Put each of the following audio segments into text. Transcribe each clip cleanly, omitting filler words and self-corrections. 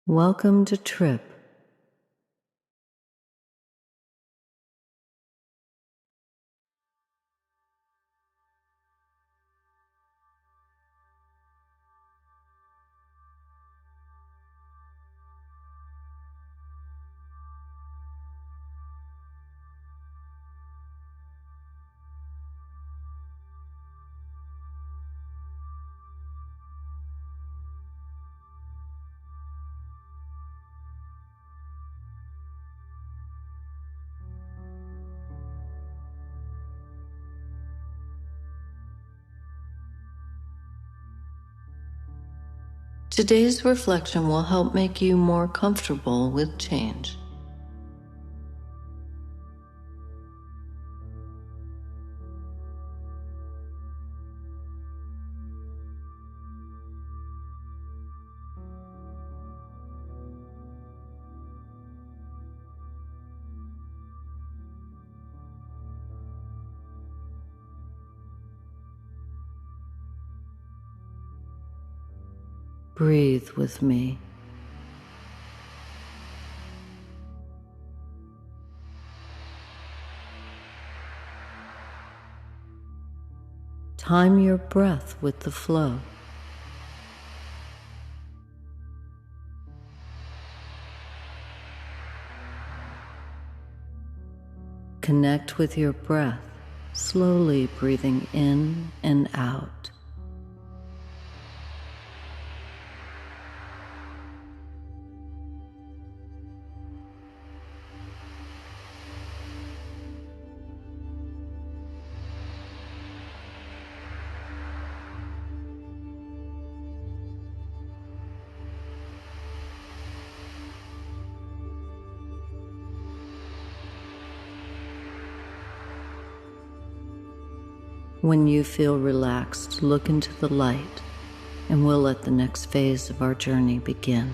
Welcome to Tripp. Today's reflection will help make you more comfortable with change. Breathe with me. Time your breath with the flow. Connect with your breath, slowly breathing in and out. When you feel relaxed, look into the light, and we'll let the next phase of our journey begin.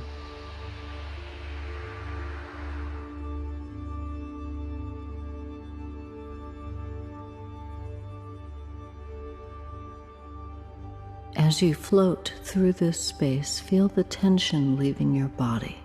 As you float through this space, feel the tension leaving your body.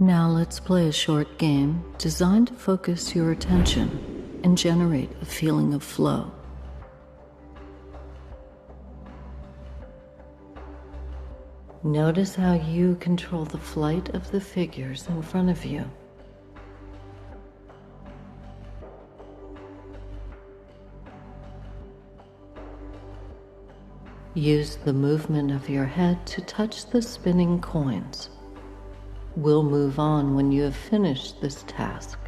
Now let's play a short game designed to focus your attention and generate a feeling of flow. Notice how you control the flight of the figures in front of you. Use the movement of your head to touch the spinning coins. We'll move on when you have finished this task.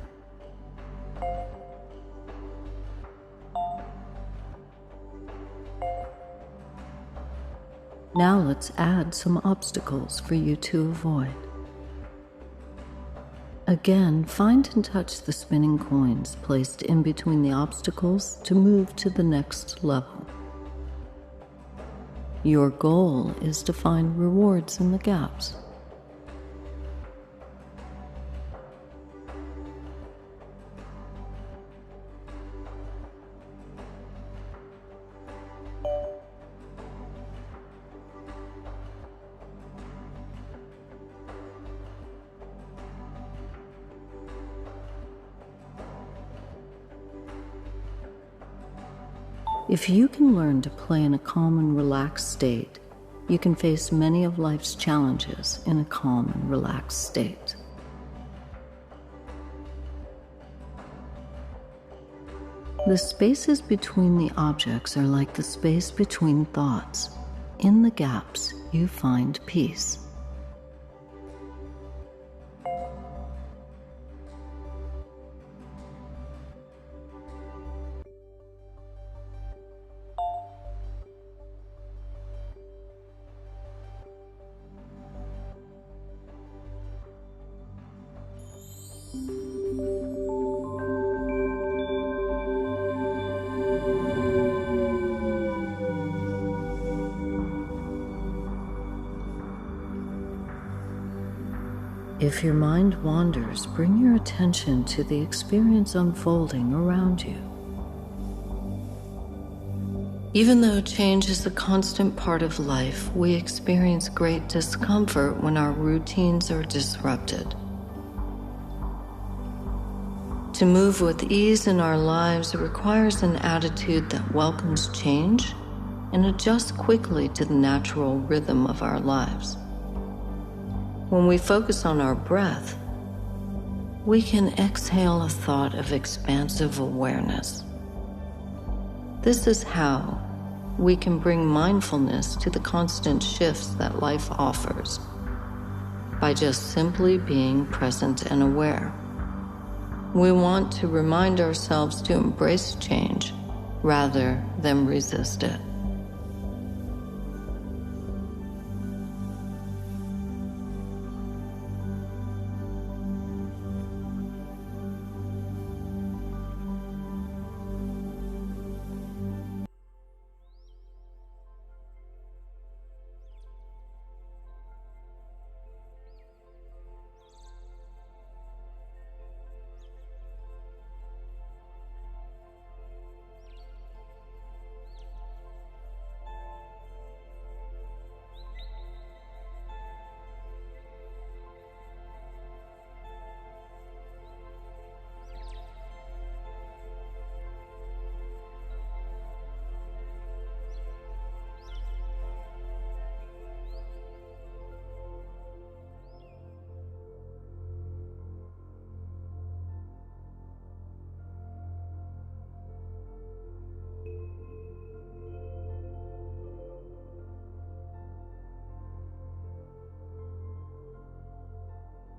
Now let's add some obstacles for you to avoid. Again, find and touch the spinning coins placed in between the obstacles to move to the next level. Your goal is to find rewards in the gaps. If you can learn to play in a calm and relaxed state, you can face many of life's challenges in a calm and relaxed state. The spaces between the objects are like the space between thoughts. In the gaps, you find peace. If your mind wanders, bring your attention to the experience unfolding around you. Even though change is a constant part of life, we experience great discomfort when our routines are disrupted. To move with ease in our lives requires an attitude that welcomes change and adjusts quickly to the natural rhythm of our lives. When we focus on our breath, we can exhale a thought of expansive awareness. This is how we can bring mindfulness to the constant shifts that life offers, by just simply being present and aware. We want to remind ourselves to embrace change rather than resist it.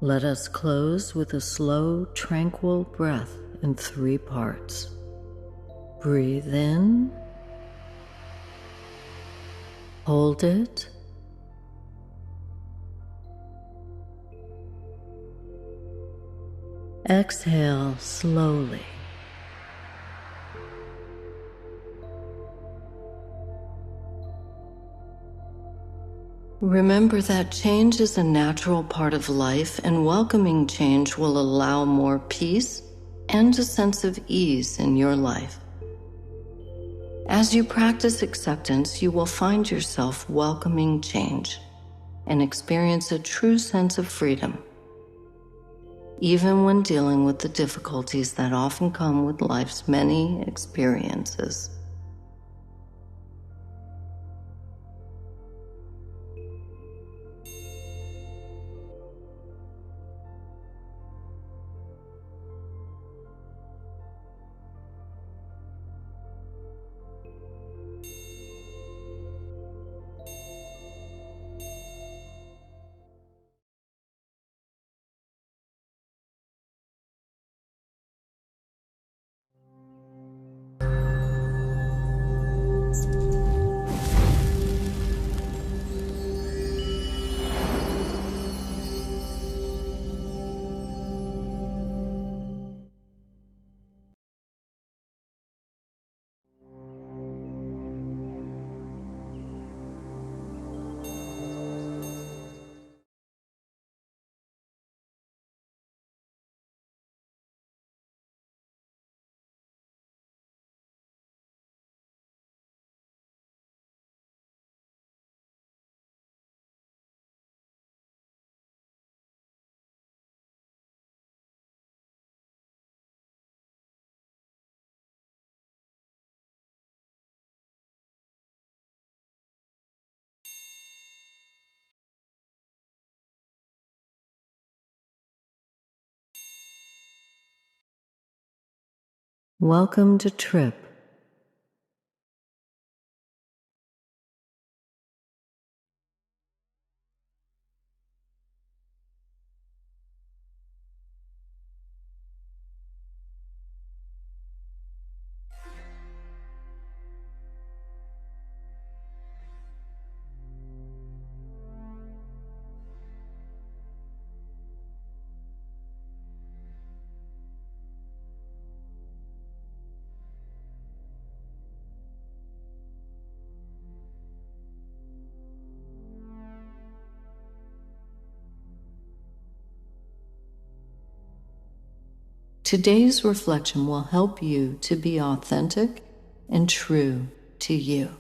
Let us close with a slow, tranquil breath in 3 parts. Breathe in, hold it, exhale slowly. Remember that change is a natural part of life, and welcoming change will allow more peace and a sense of ease in your life. As you practice acceptance, you will find yourself welcoming change and experience a true sense of freedom, even when dealing with the difficulties that often come with life's many experiences. Welcome to Tripp. Today's reflection will help you to be authentic and true to you.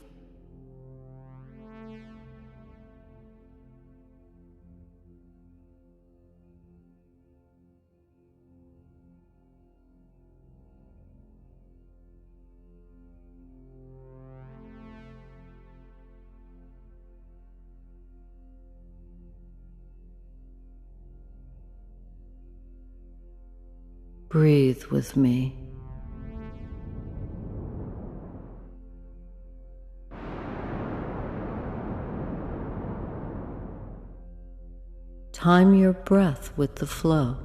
Breathe with me. Time your breath with the flow.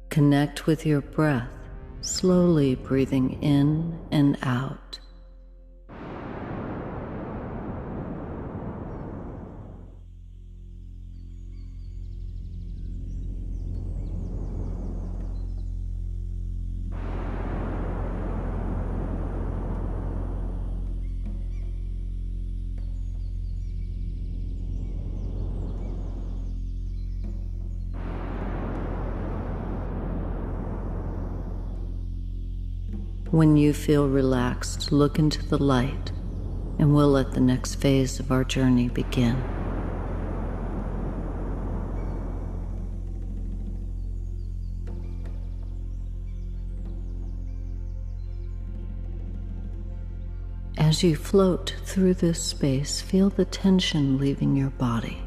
Connect with your breath, slowly breathing in and out. When you feel relaxed, look into the light, and we'll let the next phase of our journey begin. As you float through this space, feel the tension leaving your body.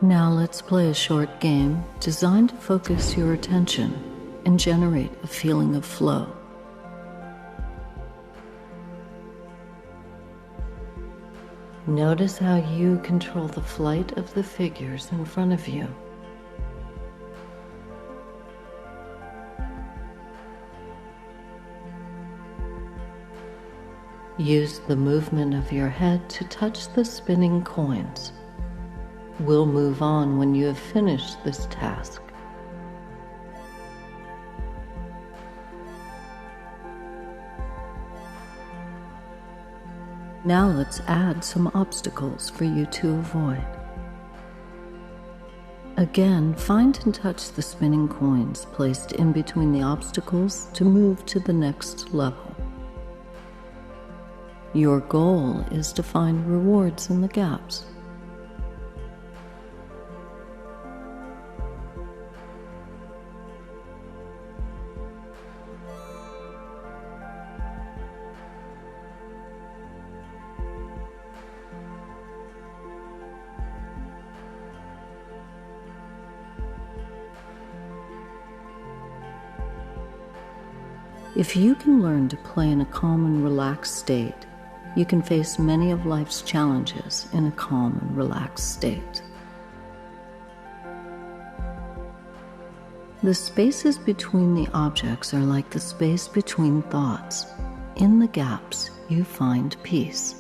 Now let's play a short game designed to focus your attention and generate a feeling of flow. Notice how you control the flight of the figures in front of you. Use the movement of your head to touch the spinning coins. We'll move on when you have finished this task. Now let's add some obstacles for you to avoid. Again, find and touch the spinning coins placed in between the obstacles to move to the next level. Your goal is to find rewards in the gaps. If you can learn to play in a calm and relaxed state, you can face many of life's challenges in a calm and relaxed state. The spaces between the objects are like the space between thoughts. In the gaps, you find peace.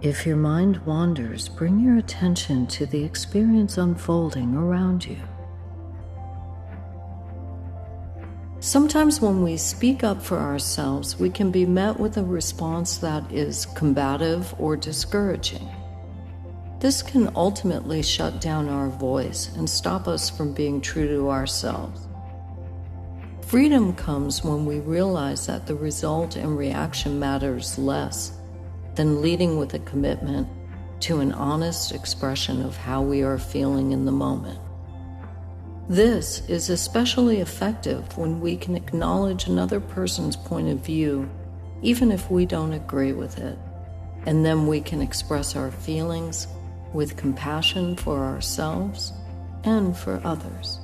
If your mind wanders, bring your attention to the experience unfolding around you. Sometimes when we speak up for ourselves, we can be met with a response that is combative or discouraging. This can ultimately shut down our voice and stop us from being true to ourselves. Freedom comes when we realize that the result and reaction matters less than leading with a commitment to an honest expression of how we are feeling in the moment. This is especially effective when we can acknowledge another person's point of view, even if we don't agree with it, and then we can express our feelings with compassion for ourselves and for others.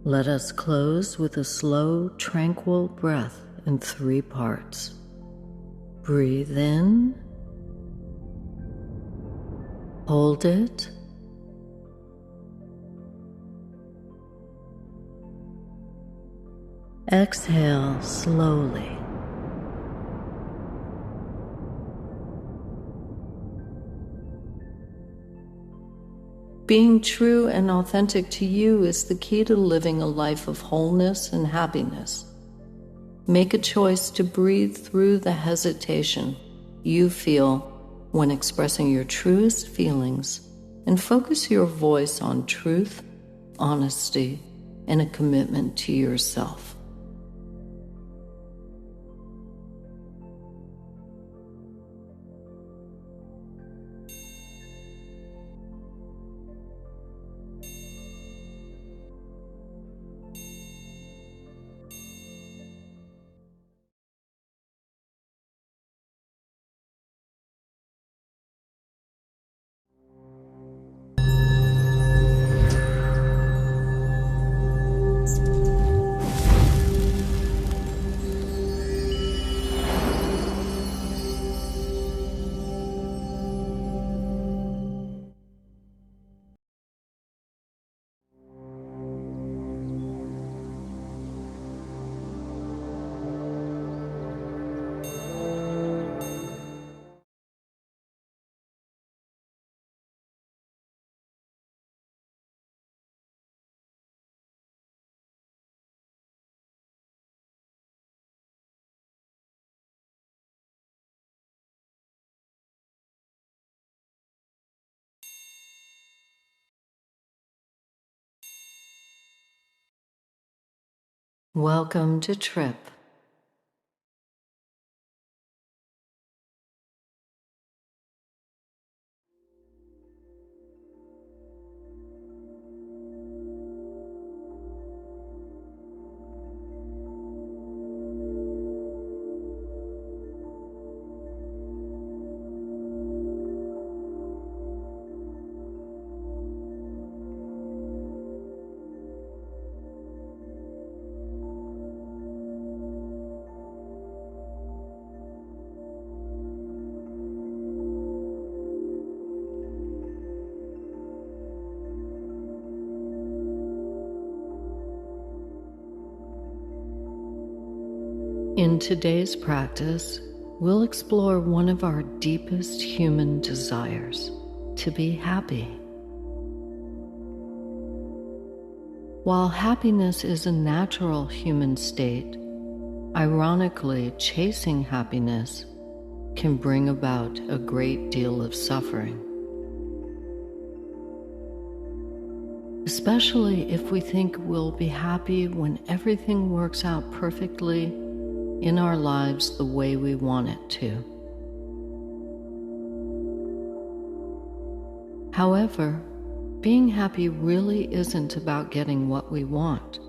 Let us close with a slow, tranquil breath in 3 parts. Breathe in, hold it, exhale slowly. Being true and authentic to you is the key to living a life of wholeness and happiness. Make a choice to breathe through the hesitation you feel when expressing your truest feelings and focus your voice on truth, honesty, and a commitment to yourself. Welcome to Tripp. In today's practice, we'll explore one of our deepest human desires, to be happy. While happiness is a natural human state, ironically, chasing happiness can bring about a great deal of suffering. Especially if we think we'll be happy when everything works out perfectly in our lives the way we want it to. However, being happy really isn't about getting what we want,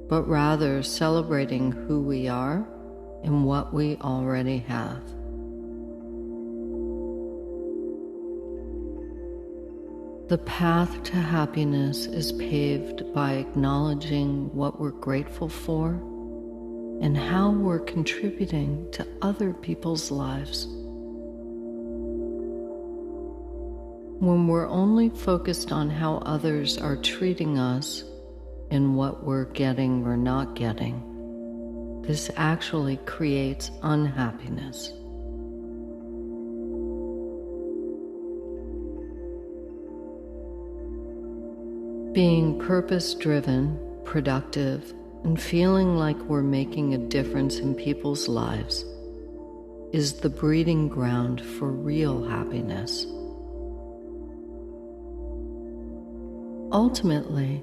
but rather celebrating who we are in what we already have. The path to happiness is paved by acknowledging what we're grateful for and how we're contributing to other people's lives. When we're only focused on how others are treating us and what we're getting or not getting, this actually creates unhappiness. Being purpose-driven, productive, and feeling like we're making a difference in people's lives is the breeding ground for real happiness. Ultimately,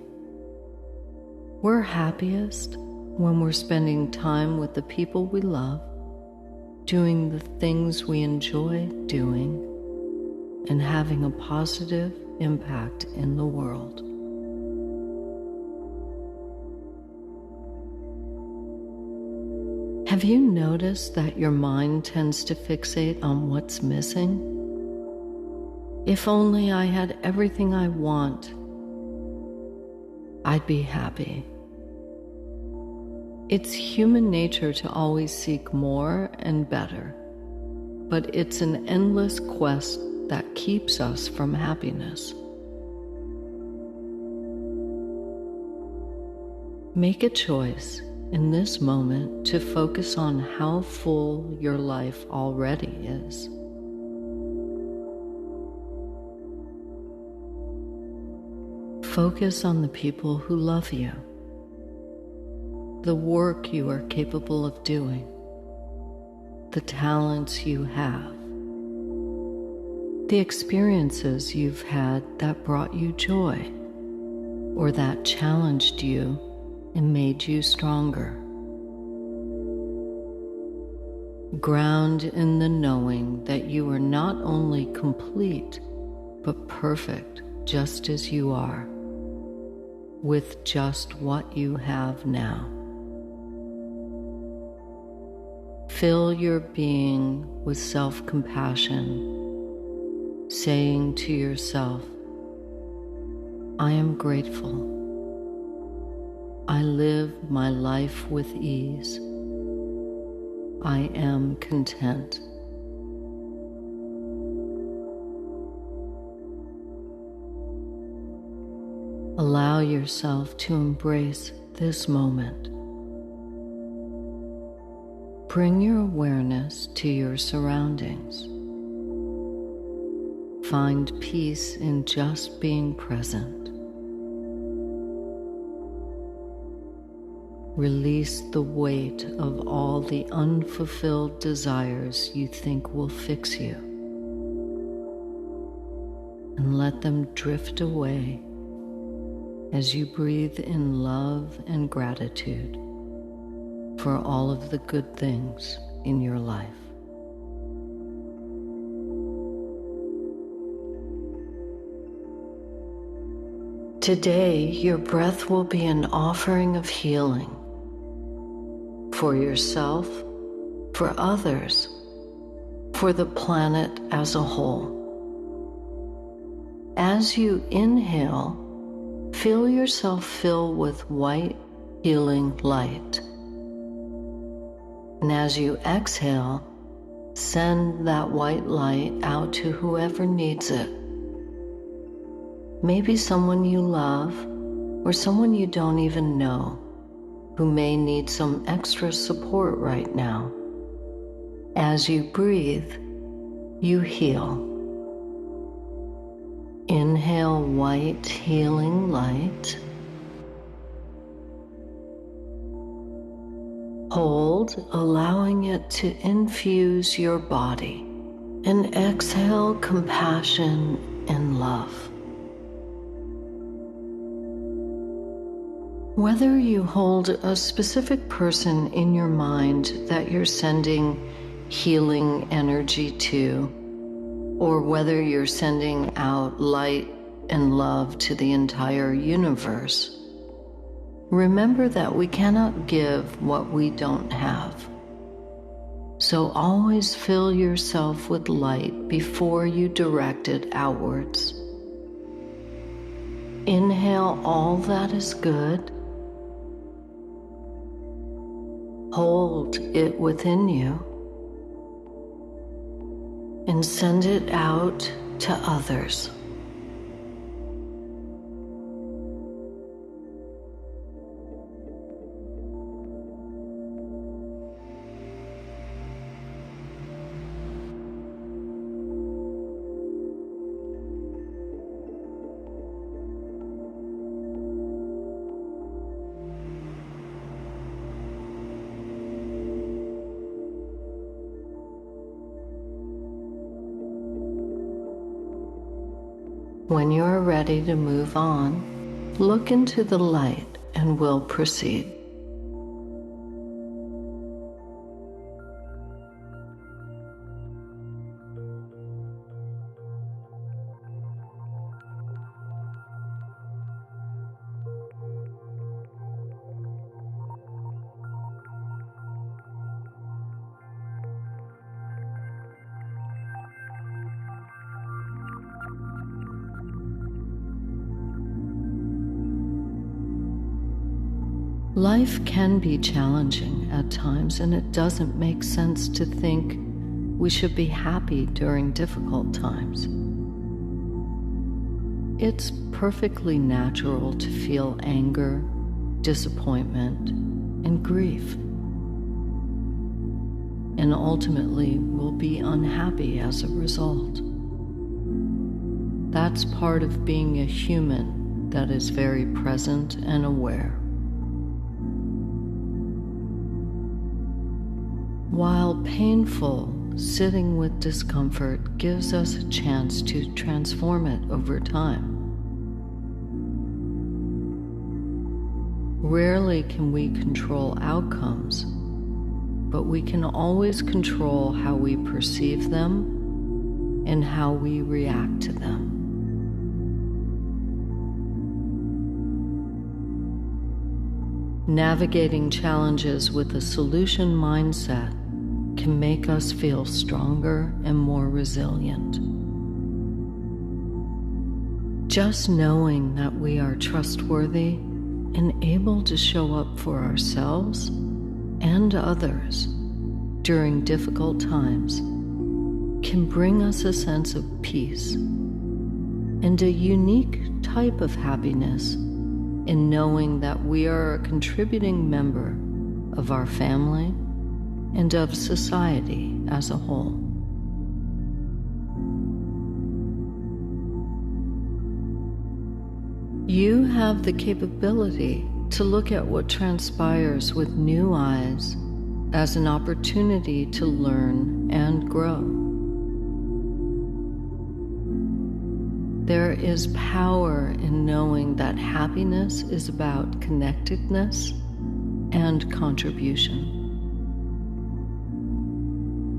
we're happiest when we're spending time with the people we love, doing the things we enjoy doing, and having a positive impact in the world. Have you noticed that your mind tends to fixate on what's missing? If only I had everything I want, I'd be happy. It's human nature to always seek more and better, but it's an endless quest that keeps us from happiness. Make a choice in this moment to focus on how full your life already is. Focus on the people who love you, the work you are capable of doing, the talents you have, the experiences you've had that brought you joy or that challenged you and made you stronger. Ground in the knowing that you are not only complete, but perfect just as you are, with just what you have now. Fill your being with self-compassion, saying to yourself, I am grateful. I live my life with ease. I am content. Allow yourself to embrace this moment. Bring your awareness to your surroundings. Find peace in just being present. Release the weight of all the unfulfilled desires you think will fix you, and let them drift away as you breathe in love and gratitude for all of the good things in your life. Today, your breath will be an offering of healing for yourself, for others, for the planet as a whole. As you inhale, feel yourself fill with white, healing light. And as you exhale, send that white light out to whoever needs it. Maybe someone you love, or someone you don't even know, who may need some extra support right now. As you breathe, you heal. Inhale white, healing light. Hold, allowing it to infuse your body. And exhale compassion and love. Whether you hold a specific person in your mind that you're sending healing energy to, or whether you're sending out light and love to the entire universe, remember that we cannot give what we don't have. So always fill yourself with light before you direct it outwards. Inhale all that is good. Hold it within you and send it out to others. When you are ready to move on, look into the light and we'll proceed. Life can be challenging at times, and it doesn't make sense to think we should be happy during difficult times. It's perfectly natural to feel anger, disappointment, and grief. And ultimately, we'll be unhappy as a result. That's part of being a human that is very present and aware. While painful, sitting with discomfort gives us a chance to transform it over time. Rarely can we control outcomes, but we can always control how we perceive them and how we react to them. Navigating challenges with a solution mindset can make us feel stronger and more resilient. Just knowing that we are trustworthy and able to show up for ourselves and others during difficult times can bring us a sense of peace and a unique type of happiness in knowing that we are a contributing member of our family and of society as a whole. You have the capability to look at what transpires with new eyes as an opportunity to learn and grow. There is power in knowing that happiness is about connectedness and contribution.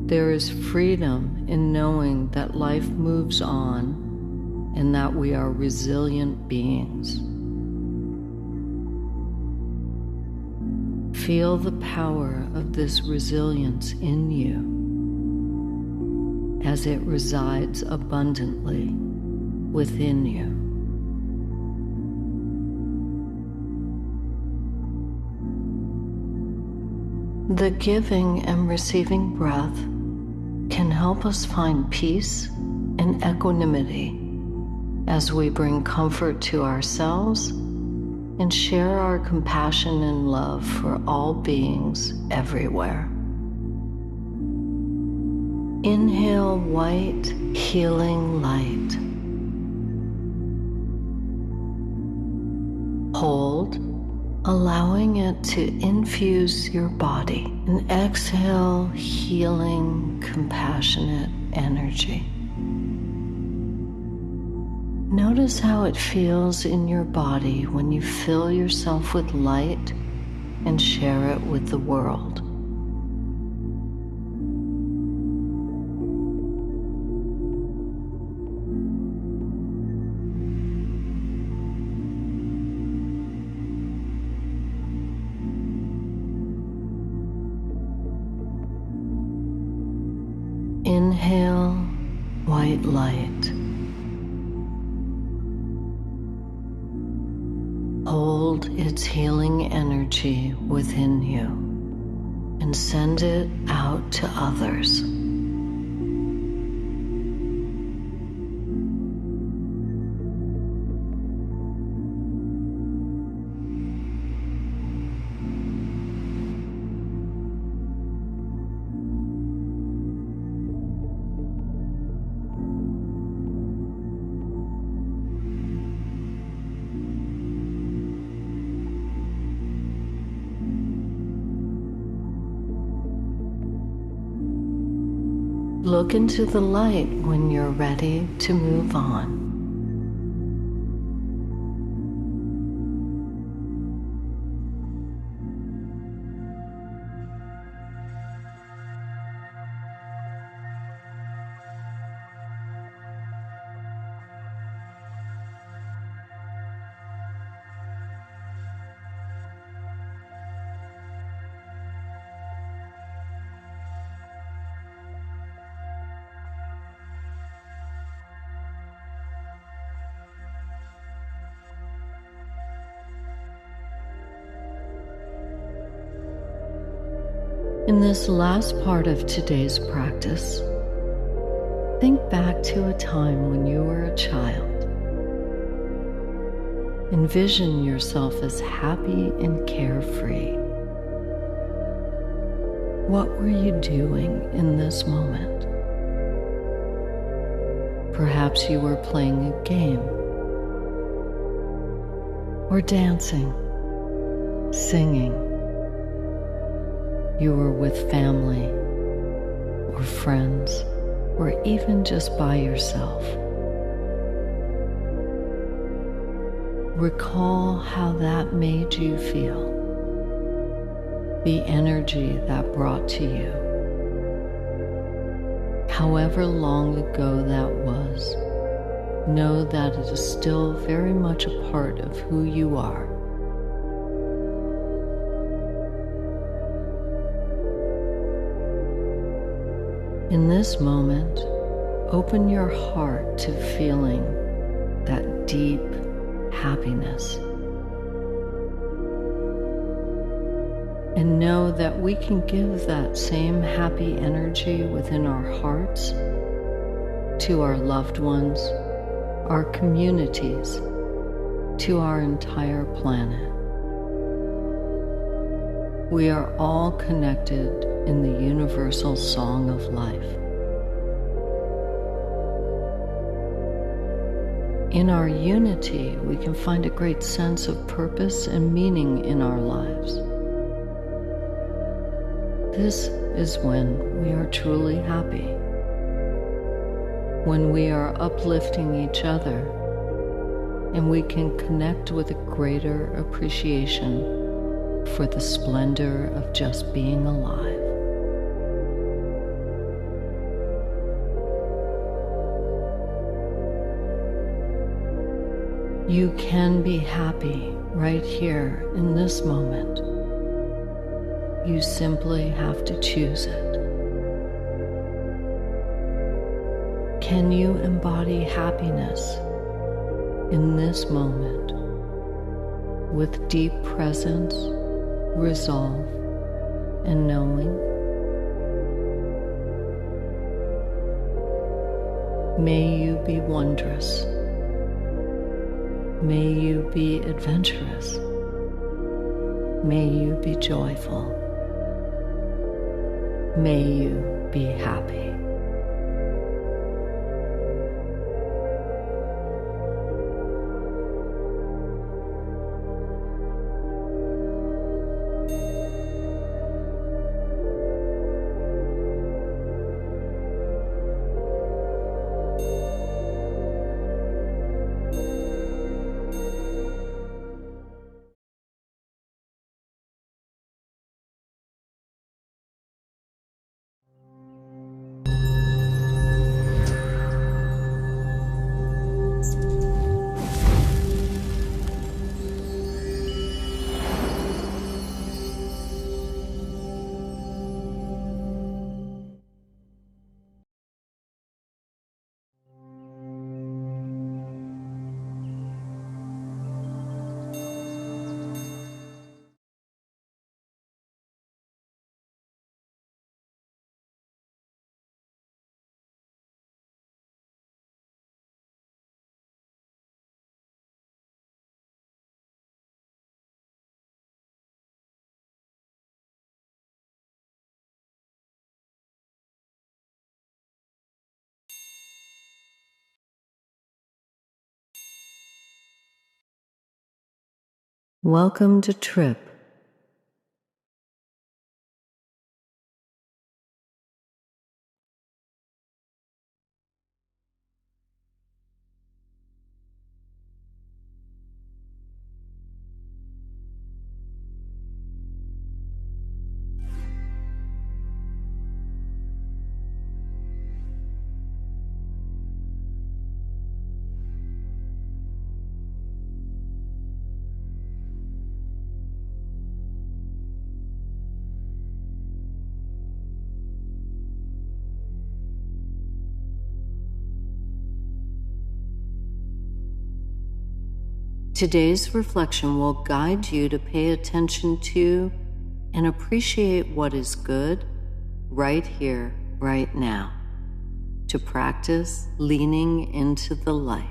There is freedom in knowing that life moves on and that we are resilient beings. Feel the power of this resilience in you as it resides abundantly within you. The giving and receiving breath can help us find peace and equanimity as we bring comfort to ourselves and share our compassion and love for all beings everywhere. Inhale white, healing light. Hold, allowing it to infuse your body, and exhale healing, compassionate energy. Notice how it feels in your body when you fill yourself with light and share it with the world. Inhale white light. Hold its healing energy within you and send it out to others. Look into the light when you're ready to move on. In this last part of today's practice, think back to a time when you were a child. Envision yourself as happy and carefree. What were you doing in this moment? Perhaps you were playing a game, or dancing, singing. You were with family, or friends, or even just by yourself. Recall how that made you feel, the energy that brought to you. However long ago that was, know that it is still very much a part of who you are. In this moment, open your heart to feeling that deep happiness. And know that we can give that same happy energy within our hearts to our loved ones, our communities, to our entire planet. We are all connected in the universal song of life. In our unity, we can find a great sense of purpose and meaning in our lives. This is when we are truly happy, when we are uplifting each other, and we can connect with a greater appreciation for the splendor of just being alive. You can be happy right here in this moment. You simply have to choose it. Can you embody happiness in this moment with deep presence, resolve, and knowing? May you be wondrous. May you be adventurous. May you be joyful. May you be happy. Welcome to Tripp. Today's reflection will guide you to pay attention to and appreciate what is good right here, right now, to practice leaning into the light.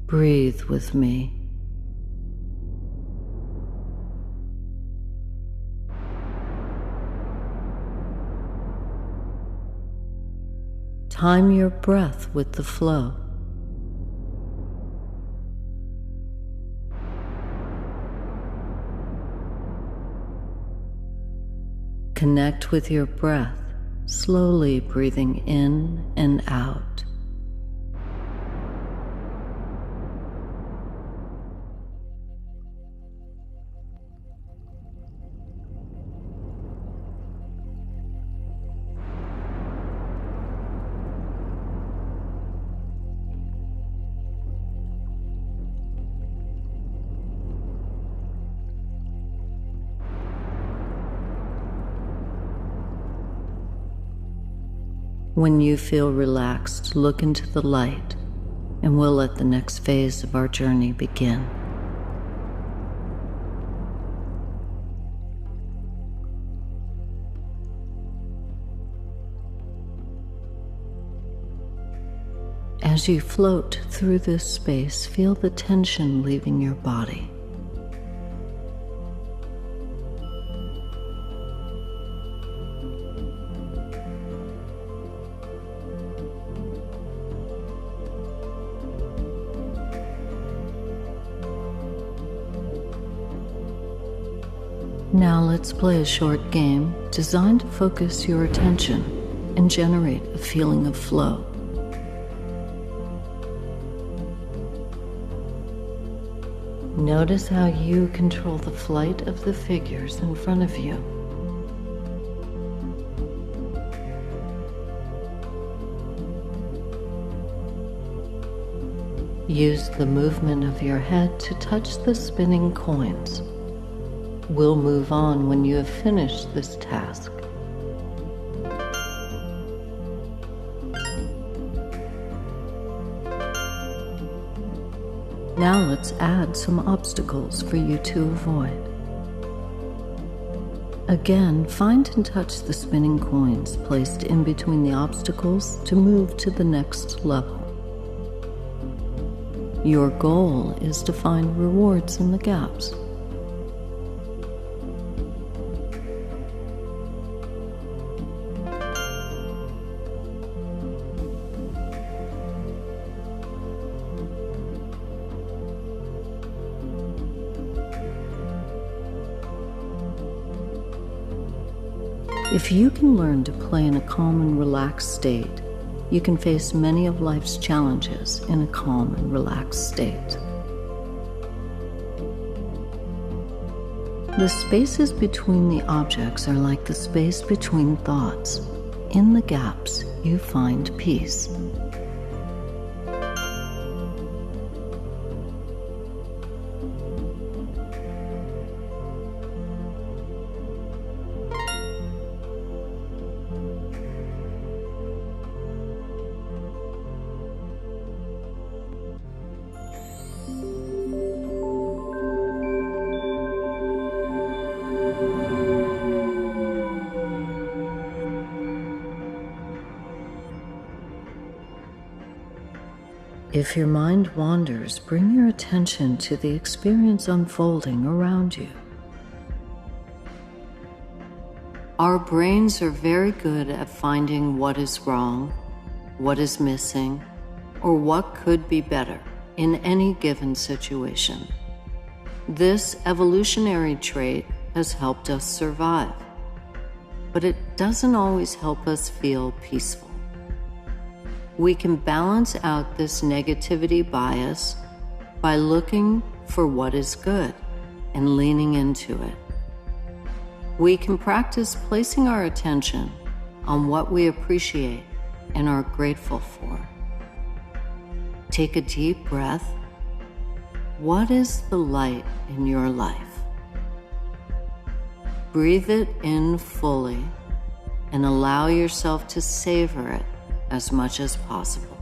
Breathe with me. Time your breath with the flow. Connect with your breath, slowly breathing in and out. When you feel relaxed, look into the light, and we'll let the next phase of our journey begin. As you float through this space, feel the tension leaving your body. Now let's play a short game designed to focus your attention and generate a feeling of flow. Notice how you control the flight of the figures in front of you. Use the movement of your head to touch the spinning coins. We'll move on when you have finished this task. Now let's add some obstacles for you to avoid. Again, find and touch the spinning coins placed in between the obstacles to move to the next level. Your goal is to find rewards in the gaps. If you can learn to play in a calm and relaxed state, you can face many of life's challenges in a calm and relaxed state. The spaces between the objects are like the space between thoughts. In the gaps, you find peace. If your mind wanders, bring your attention to the experience unfolding around you. Our brains are very good at finding what is wrong, what is missing, or what could be better in any given situation. This evolutionary trait has helped us survive, but it doesn't always help us feel peaceful. We can balance out this negativity bias by looking for what is good and leaning into it. We can practice placing our attention on what we appreciate and are grateful for. Take a deep breath. What is the light in your life? Breathe it in fully and allow yourself to savor it as much as possible.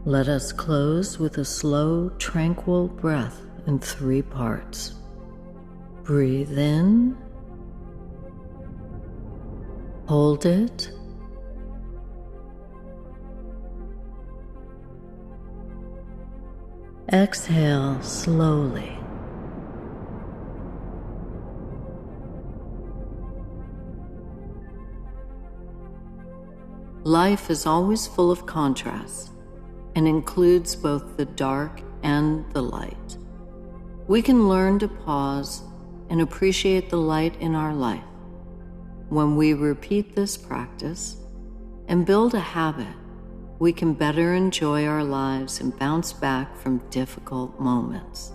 Let us close with a slow, tranquil breath in 3 parts. Breathe in, hold it, exhale slowly. Life is always full of contrasts and includes both the dark and the light. We can learn to pause and appreciate the light in our life. When we repeat this practice and build a habit, we can better enjoy our lives and bounce back from difficult moments.